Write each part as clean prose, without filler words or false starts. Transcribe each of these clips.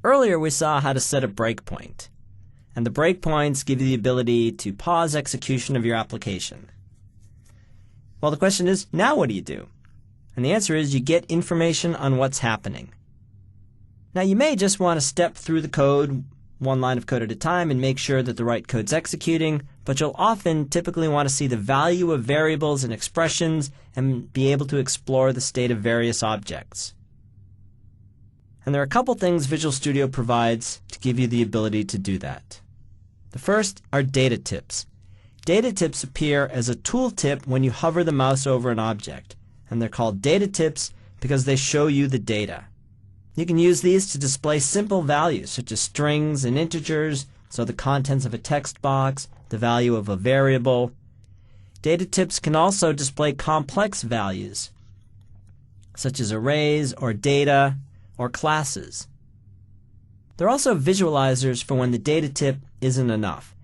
Earlier we saw how to set a breakpoint, and the breakpoints give you the ability to pause execution of your application. Well, the question is, now what do you do? And the answer is you get information on what's happening. Now you may just want to step through the code one line of code at a time and make sure that the right code's executing, but you'll often typically want to see the value of variables and expressions and be able to explore the state of various objects. And there are a couple things Visual Studio provides to give you the ability to do that. The first are data tips. Data tips appear as a tooltip when you hover the mouse over an object, and they're called data tips because they show you the data. You can use these to display simple values such as strings and integers, so the contents of a text box, the value of a variable. Data tips can also display complex values such as arrays or data or classes. There are also visualizers for when the data tip isn't enough.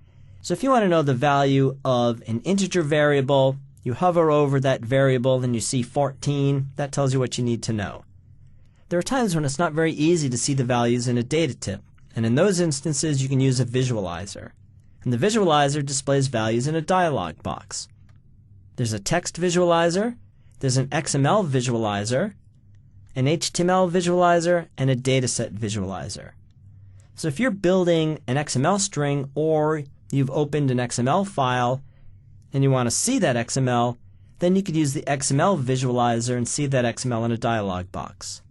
So if you want to know the value of an integer variable, you hover over that variable and you see 14. That tells you what you need to know. There are times when it's not very easy to see the values in a data tip, and in those instances you can use a visualizer. And the visualizer displays values in a dialog box. There's a text visualizer, there's an XML visualizer, an HTML visualizer, and a dataset visualizer. So if you're building an XML string or you've opened an XML file and you want to see that XML, then you could use the XML visualizer and see that XML in a dialog box.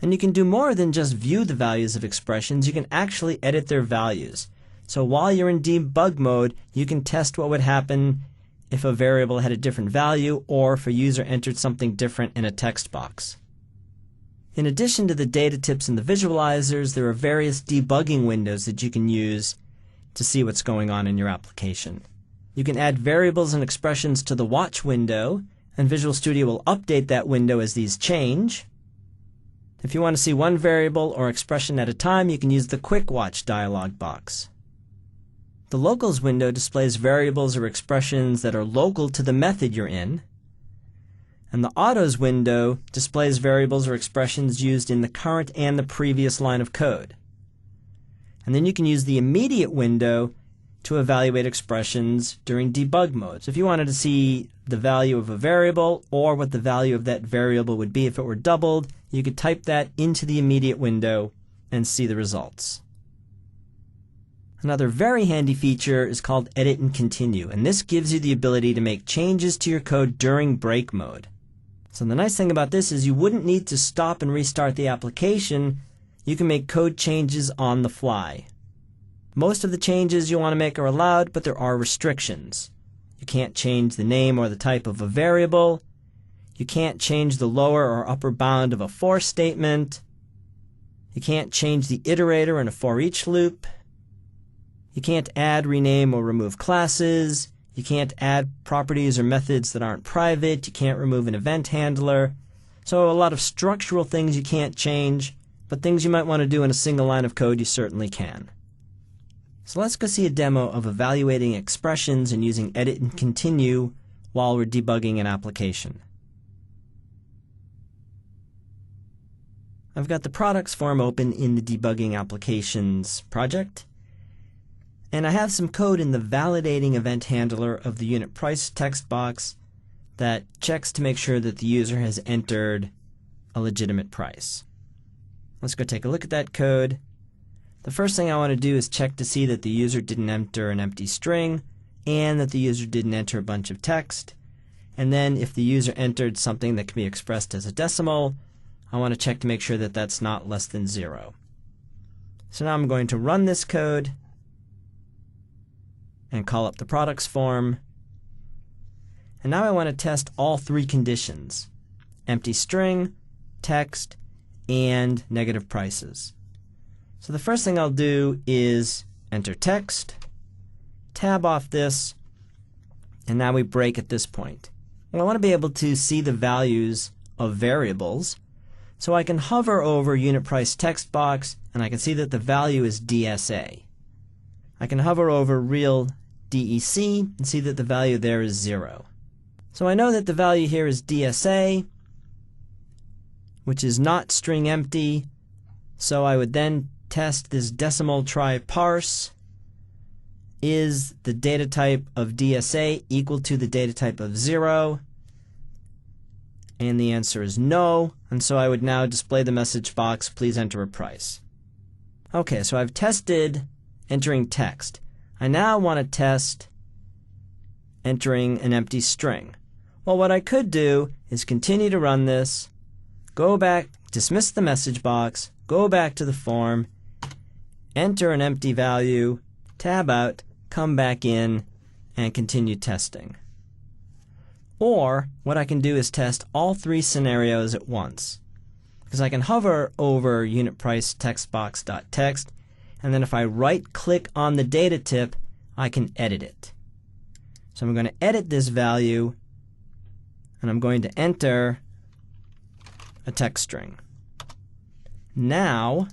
And you can do more than just view the values of expressions, you can actually edit their values. So while you're in debug mode, you can test what would happen if a variable had a different value or if a user entered something different in a text box. In addition to the data tips and the visualizers, there are various debugging windows that you can use to see what's going on in your application. You can add variables and expressions to the watch window, and Visual Studio will update that window as these change. If you want to see one variable or expression at a time, you can use the Quick Watch dialog box. The Locals window displays variables or expressions that are local to the method you're in. And the Autos window displays variables or expressions used in the current and the previous line of code. And then you can use the Immediate window to evaluate expressions during debug mode. So if you wanted to see the value of a variable or what the value of that variable would be if it were doubled, you could type that into the Immediate window and see the results. Another very handy feature is called EditContinue, and this gives you the ability to make changes to your code during break mode. So the nice thing about this is you wouldn't need to stop and restart the application. You can make code changes on the fly. Most of the changes you want to make are allowed, but there are restrictions. You can't change the name or the type of a variable. You can't change the lower or upper bound of a for statement. You can't change the iterator in a for each loop. You can't add, rename, or remove classes. You can't add properties or methods that aren't private. You can't remove an event handler. So a lot of structural things you can't change, but things you might want to do in a single line of code you certainly can. So let's go see a demo of evaluating expressions and using EditContinue while we're debugging an application. I've got the products form open in the debugging applications project. And I have some code in the validating event handler of the unit price text box that checks to make sure that the user has entered a legitimate price. Let's go take a look at that code. The first thing I want to do is check to see that the user didn't enter an empty string and that the user didn't enter a bunch of text. And then if the user entered something that can be expressed as a decimal, I want to check to make sure that that's not less than 0. So now I'm going to run this code and call up the products form. And now I want to test all three conditions: empty string, text, and negative prices. So the first thing I'll do is enter text, tab off this, and now we break at this point. Well, I want to be able to see the values of variables, so I can hover over unit price text box and I can see that the value is DSA. I can hover over real DEC and see that the value there is 0. So I know that the value here is DSA, which is not string empty, So I would then test this decimal try parse. Is the data type of DSA equal to the data type of 0? And the answer is no, and so I would now display the message box, please enter a price. Okay, so I've tested entering text. I now want to test entering an empty string. Well, what I could do is continue to run this, go back, dismiss the message box, go back to the form, enter an empty value, tab out, come back in, and continue testing. Or what I can do is test all three scenarios at once. Because I can hover over unit price text box.text, and then if I right-click on the data tip, I can edit it. So I'm going to edit this value, and I'm going to enter a text string. Now,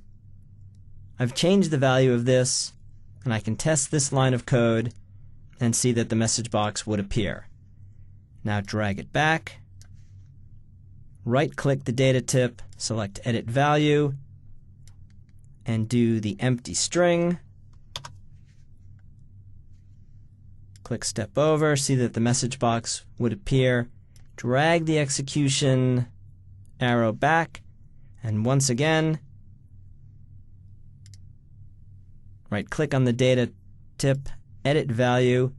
I've changed the value of this, and I can test this line of code and see that the message box would appear. Now drag it back, right-click the data tip, select Edit Value, and do the empty string. Click Step Over, see that the message box would appear. Drag the execution arrow back, and once again, right-click on the data tip, Edit Value,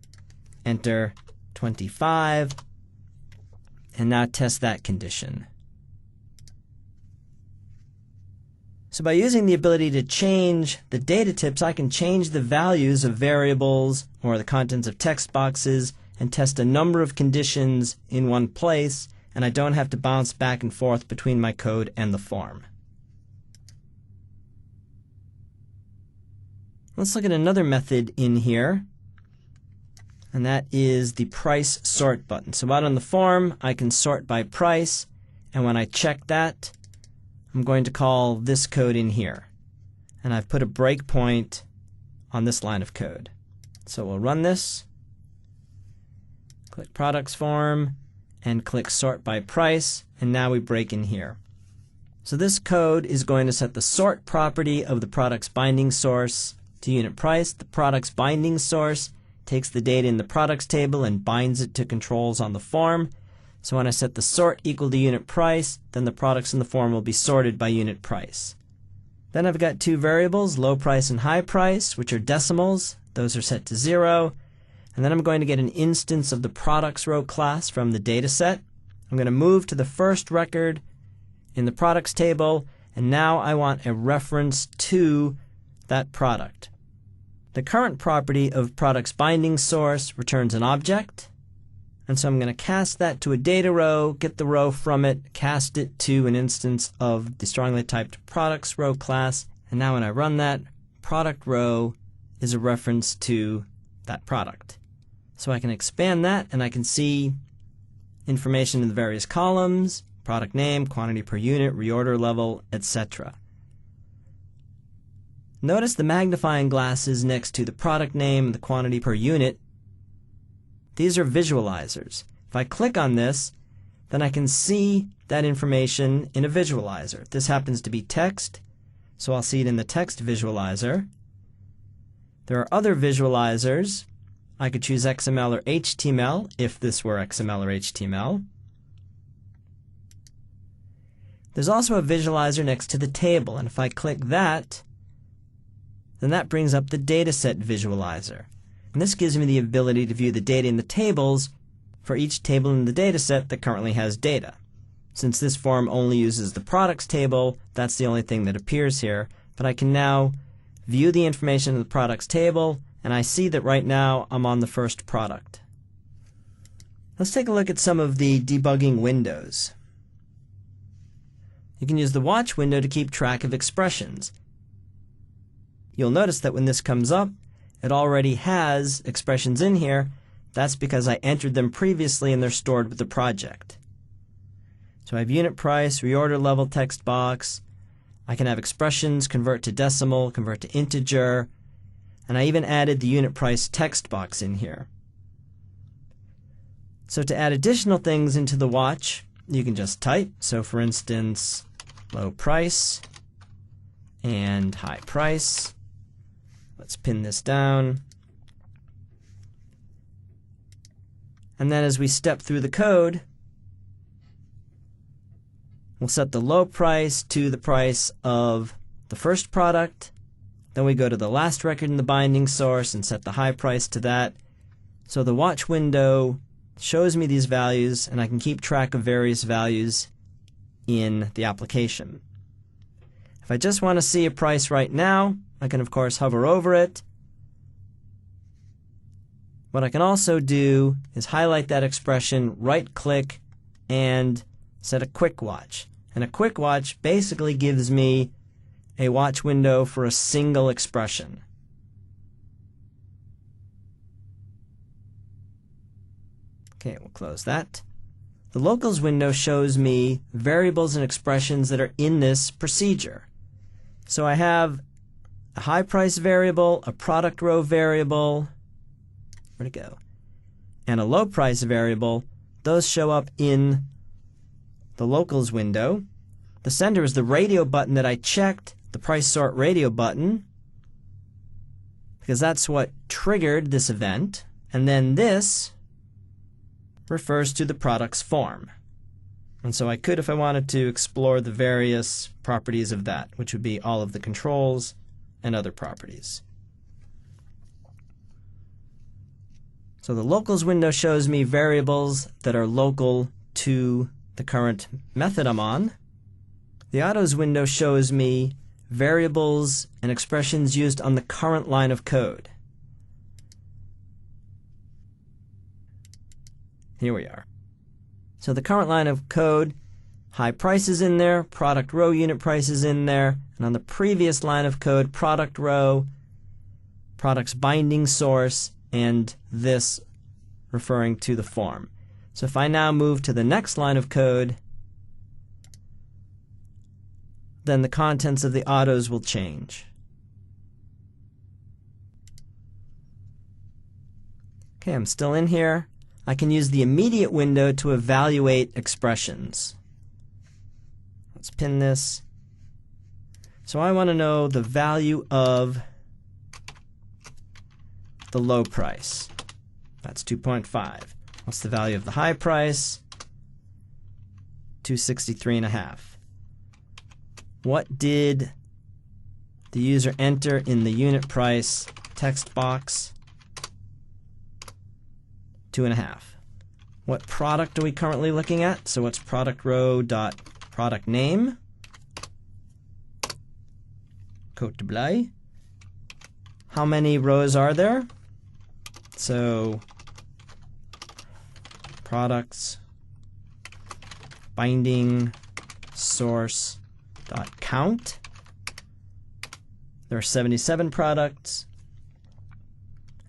enter 25, and now test that condition. So by using the ability to change the data types, I can change the values of variables or the contents of text boxes and test a number of conditions in one place, and I don't have to bounce back and forth between my code and the form. Let's look at another method in here, and that is the price sort button. So out on the form, I can sort by price, and when I check that, I'm going to call this code in here. And I've put a breakpoint on this line of code. So we'll run this, click Products Form, and click Sort by Price, and now we break in here. So this code is going to set the sort property of the product's binding source to unit price. The product's binding source takes the data in the products table and binds it to controls on the form. So when I set the sort equal to unit price, then the products in the form will be sorted by unit price. Then I've got two variables, low price and high price, which are decimals. Those are set to 0. And then I'm going to get an instance of the products row class from the data set. I'm going to move to the first record in the products table, and now I want a reference to that product. The current property of product's binding source returns an object, and so I'm going to cast that to a data row, get the row from it, cast it to an instance of the strongly typed products row class, and now when I run that, product row is a reference to that product. So I can expand that, and I can see information in the various columns, product name, quantity per unit, reorder level, etc. Notice the magnifying glasses next to the product name and the quantity per unit. These are visualizers. If I click on this, then I can see that information in a visualizer. This happens to be text, so I'll see it in the text visualizer. There are other visualizers. I could choose XML or HTML if this were XML or HTML. There's also a visualizer next to the table, and if I click that, then that brings up the dataset visualizer. And this gives me the ability to view the data in the tables for each table in the dataset that currently has data. Since this form only uses the products table, that's the only thing that appears here. But I can now view the information in the products table, and I see that right now I'm on the first product. Let's take a look at some of the debugging windows. You can use the watch window to keep track of expressions. You'll notice that when this comes up, it already has expressions in here. That's because I entered them previously and they're stored with the project. So I have unit price, reorder level text box. I can have expressions, convert to decimal, convert to integer, and I even added the unit price text box in here. So to add additional things into the watch, you can just type. So for instance, low price, and high price. Let's pin this down. And then as we step through the code, we'll set the low price to the price of the first product. Then we go to the last record in the binding source and set the high price to that. So the watch window shows me these values, and I can keep track of various values in the application. If I just want to see a price right now, I can of course hover over it. What I can also do is highlight that expression, right-click, and set a quick watch. And a quick watch basically gives me a watch window for a single expression. Okay, we'll close that. The locals window shows me variables and expressions that are in this procedure. So I have a high price variable, a product row variable, where'd it go? And a low price variable. Those show up in the locals window. The sender is the radio button that I checked, the price sort radio button, because that's what triggered this event. And then this refers to the product's form. And so I could, if I wanted to, explore the various properties of that, which would be all of the controls and other properties. So the locals window shows me variables that are local to the current method I'm on. The autos window shows me variables and expressions used on the current line of code. Here we are. So the current line of code, high price is in there, product row unit price is in there, and on the previous line of code, product row, product's binding source, and this referring to the form. So if I now move to the next line of code, then the contents of the autos will change. Okay, I'm still in here. I can use the immediate window to evaluate expressions. Let's pin this. So I want to know the value of the low price. That's 2.5. What's the value of the high price? 263.5. What did the user enter in the unit price text box? 2.5. What product are we currently looking at? So what's product row dot product name? Cote de Blay. How many rows are there? So products binding source dot count. There are 77 products.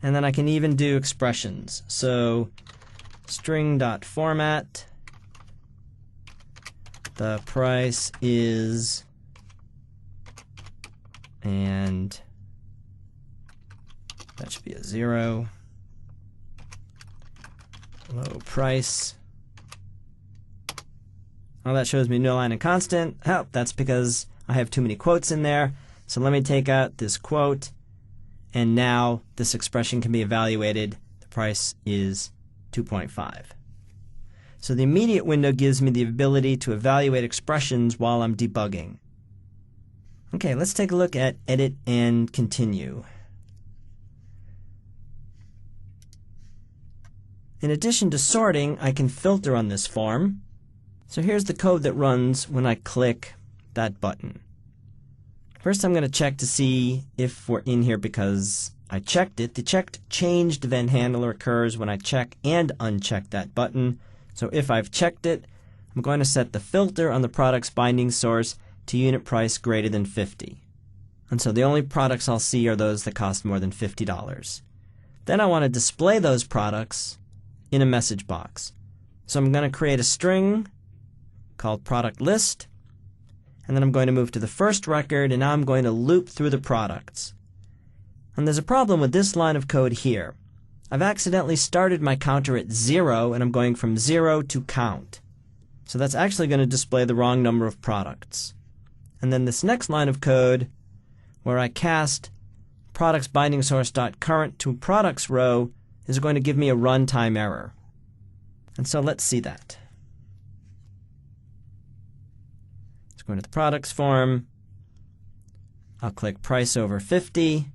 And then I can even do expressions. So string.format, the price is, and that should be a 0. Low price. Oh, that shows me no line and constant. Oh, that's because I have too many quotes in there. So let me take out this quote. And now this expression can be evaluated. The price is 2.5. So the immediate window gives me the ability to evaluate expressions while I'm debugging. Okay, let's take a look at edit and continue. In addition to sorting, I can filter on this form. So here's the code that runs when I click that button. First, I'm going to check to see if we're in here because I checked it. The checked changed event handler occurs when I check and uncheck that button. So if I've checked it, I'm going to set the filter on the product's binding source to unit price greater than 50. And so the only products I'll see are those that cost more than $50. Then I want to display those products in a message box. So I'm going to create a string called product list. And then I'm going to move to the first record, and now I'm going to loop through the products. And there's a problem with this line of code here. I've accidentally started my counter at 0, and I'm going from 0 to count. So that's actually going to display the wrong number of products. And then this next line of code, where I cast products binding source.current to products row is going to give me a runtime error. And so let's see that. Let's go into the products form. I'll click price over 50,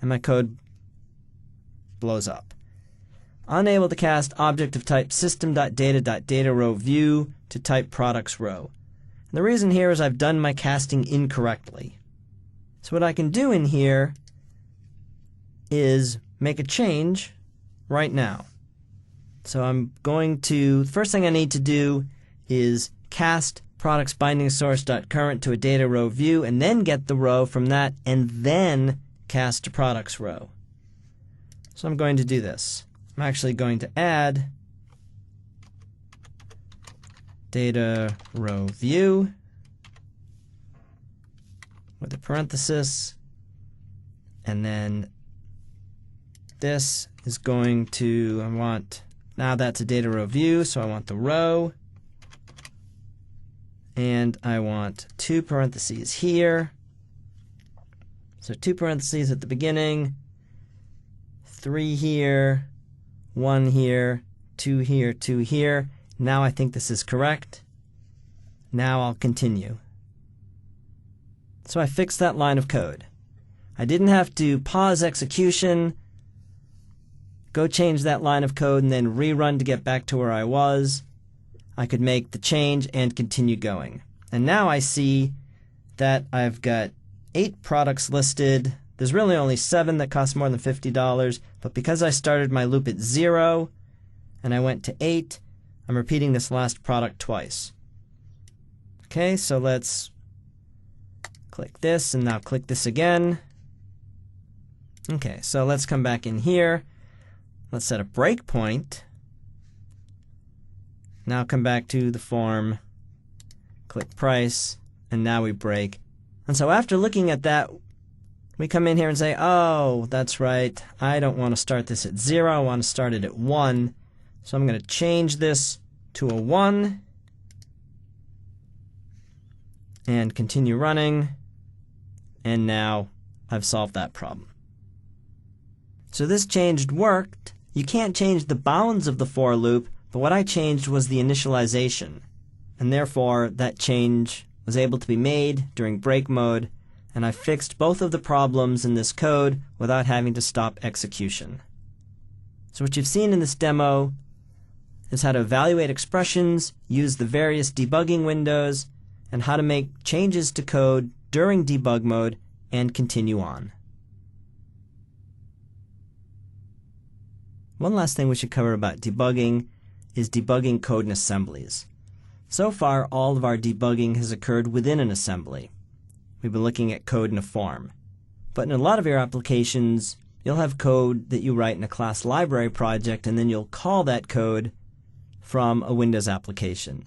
and my code blows up. Unable to cast object of type system.data.data row view to type products row. And the reason here is I've done my casting incorrectly. So what I can do in here is make a change right now. So I'm going to, the first thing I need to do is cast products binding source.current to a data row view, and then get the row from that, and then cast to products row. So I'm going to do this. I'm actually going to add data row view with a parenthesis, and then this is going to, I want, now that's a data row view, so I want the row, and I want 2 parentheses here. So 2 parentheses at the beginning, 3 here, 1 here, 2 here, 2 here. Now I think this is correct. Now I'll continue. So I fixed that line of code. I didn't have to pause execution, go change that line of code, and then rerun to get back to where I was. I could make the change and continue going. And now I see that I've got 8 products listed. There's really only 7 that cost more than $50, but because I started my loop at 0 and I went to 8, I'm repeating this last product twice. Okay, so let's click this and now click this again. Okay, so let's come back in here. Let's set a breakpoint. Now come back to the form, click price, and now we break. And so after looking at that, we come in here and say, oh, that's right, I don't want to start this at 0, I want to start it at 1. So I'm going to change this to a 1 and continue running, and now I've solved that problem. So this change worked. You can't change the bounds of the for loop, but what I changed was the initialization, and therefore that change was able to be made during break mode, and I fixed both of the problems in this code without having to stop execution. So what you've seen in this demo is how to evaluate expressions, use the various debugging windows, and how to make changes to code during debug mode and continue on. One last thing we should cover about debugging is debugging code in assemblies. So far, all of our debugging has occurred within an assembly. We've been looking at code in a form. But in a lot of your applications, you'll have code that you write in a class library project, and then you'll call that code from a Windows application.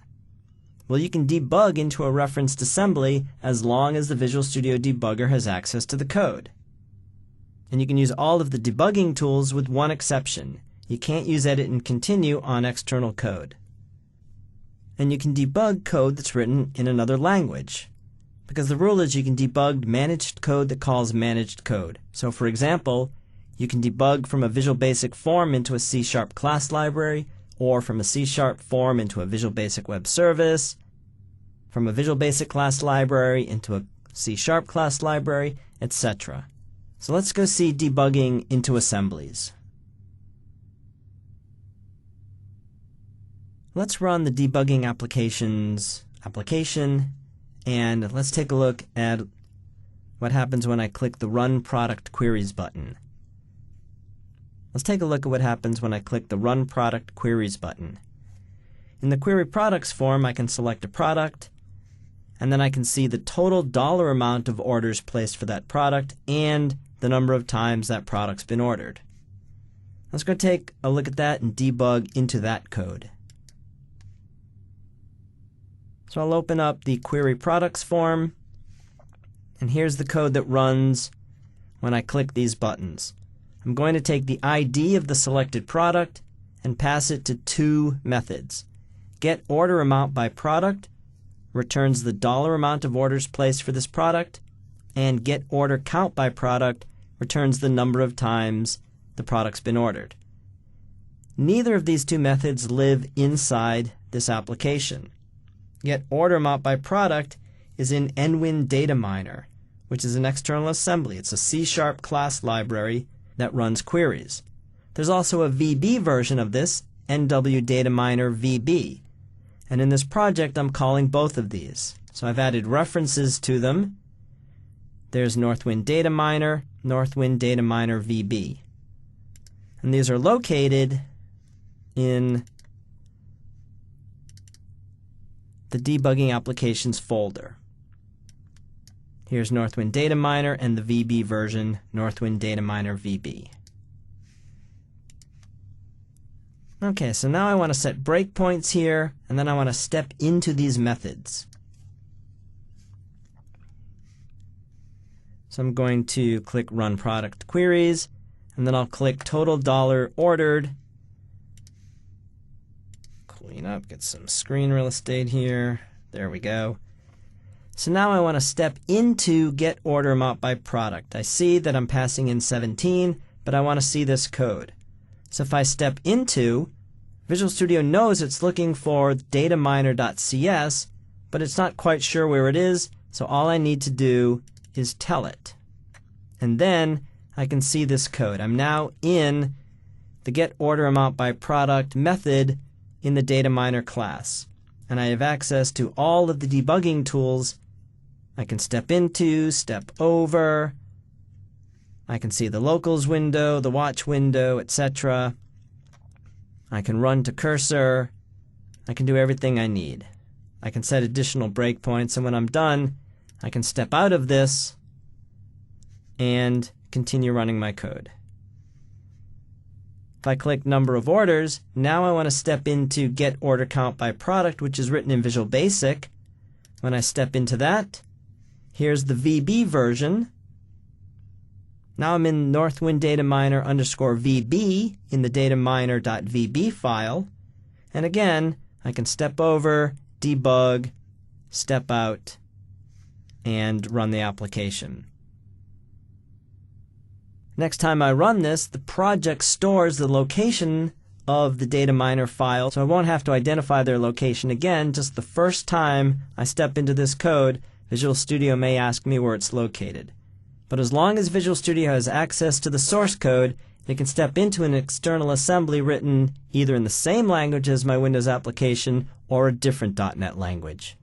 Well, you can debug into a referenced assembly as long as the Visual Studio Debugger has access to the code. And you can use all of the debugging tools with one exception. You can't use edit and continue on external code. And you can debug code that's written in another language, because the rule is you can debug managed code that calls managed code. So for example, you can debug from a Visual Basic form into a C# class library, or from a C# form into a Visual Basic web service, from a Visual Basic class library into a C# class library, etc. So let's go see debugging into assemblies. Let's run the debugging application, and let's take a look at what happens when I click the Run Product Queries button. Let's take a look at what happens when I click the Run Product Queries button. In the Query Products form, I can select a product, and then I can see the total dollar amount of orders placed for that product and the number of times that product's been ordered. Let's go take a look at that and debug into that code. So I'll open up the Query Products form, and here's the code that runs when I click these buttons. I'm going to take the ID of the selected product and pass it to 2 methods. Get order amount by product, returns the dollar amount of orders placed for this product, and getOrderCountByProduct returns the number of times the product's been ordered. Neither of these two methods live inside this application. GetOrderAmountByProduct is in NWinDataMiner, which is an external assembly. It's a C# class library that runs queries. There's also a VB version of this, NWDataMiner VB. And in this project, I'm calling both of these. So I've added references to them. There's NorthwindDataMiner, NorthwindDataMiner VB. And these are located in the debugging applications folder. Here's NorthwindDataMiner and the VB version, NorthwindDataMiner VB. Okay, so now I want to set breakpoints here, and then I want to step into these methods. So I'm going to click Run Product Queries, and then I'll click Total Dollar Ordered. Clean up, get some screen real estate here. There we go. So now I want to step into GetOrderAmountByProduct. I see that I'm passing in 17, but I want to see this code. So if I step into, Visual Studio knows it's looking for dataminer.cs, but it's not quite sure where it is, so all I need to do is tell it. And then I can see this code. I'm now in the GetOrderAmountByProduct method in the dataminer class. And I have access to all of the debugging tools I can step into, step over. I can see the locals window, the watch window, etc. I can run to cursor. I can do everything I need. I can set additional breakpoints, and when I'm done, I can step out of this and continue running my code. If I click Number of Orders, now I want to step into GetOrderCountByProduct, which is written in Visual Basic. When I step into that, here's the VB version. Now I'm in NorthwindDataMiner _VB in the dataminer.vb file. And again, I can step over, debug, step out, and run the application. Next time I run this, the project stores the location of the dataminer file, so I won't have to identify their location again. Just the first time I step into this code, Visual Studio may ask me where it's located. But as long as Visual Studio has access to the source code, it can step into an external assembly written either in the same language as my Windows application or a different .NET language.